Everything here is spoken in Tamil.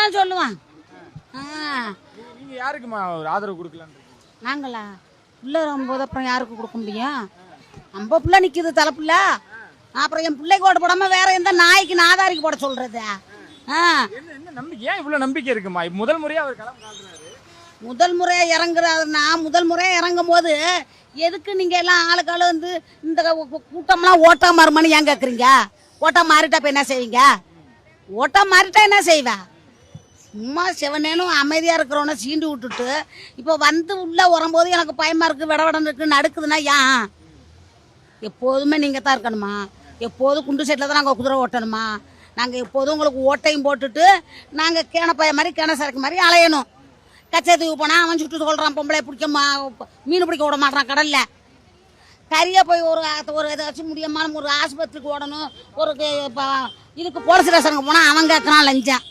தான் சொல்லுவான். நீங்க யாருக்குமா ஆதரவு கொடுக்கலான்னு இருக்கீங்க? நாங்களா பிள்ளை வரும்போது அப்புறம் யாருக்கு கொடுக்க முடியும்? நம்ம பிள்ளை நிற்கிது தலைப்புள்ள, அப்புறம் என் பிள்ளைக்கு ஓட போடாமல் வேற எந்த நாய்க்கு நாதாரிக்கு போட சொல்றது? என்ன நம்பிக்கை, ஏன் இவ்வளவு நம்பிக்கை இருக்குமா? முதல் முறையா அவர் களம் காட்டுறாரு. முதல் முறையாக இறங்குறாருன்னா முதல் முறையாக இறங்கும் போது எதுக்கு நீங்கள் எல்லாம் ஆளுக்கால வந்து இந்த கூட்டம்லாம் ஓட்டா மாறுமான்னு ஏன் கேட்குறீங்க? ஓட்டா மாறிட்டா இப்போ என்ன செய்வீங்க? ஓட்டா மாறிட்டா என்ன செய்வேன்? சும்மா சிவனேனும் அமைதியாக இருக்கிறவனை சீண்டி விட்டுட்டு இப்போ வந்து உள்ளே வரும்போது எனக்கு பயமாக இருக்குது, விடவிடன்னு இருக்குது, நடுக்குதுன்னா ஏன்? எப்போதுமே நீங்கள் தான் இருக்கணுமா? எப்போதும் குண்டு செட்டில் தான் நாங்கள் குதிரை ஓட்டணுமா? நாங்கள் எப்போதும் உங்களுக்கு ஓட்டையும் போட்டுட்டு நாங்கள் கேனப்பாய மாதிரி கேன சரக்கு மாதிரி அலையணும். கச்சத்துக்கு போனால் அவன் சுட்டு சொல்கிறான், பொம்பளை பிடிக்க மீன் பிடிக்க விட மாட்டான் கடலில். கரியாக போய் ஒரு ஏதாச்சும் முடியாமல் ஒரு ஆஸ்பத்திரிக்கு ஓடணும், ஒரு இதுக்கு போலீஸ் ஸ்டேஷனுக்கு போனால் அவன் கேட்குறான் லஞ்சம்.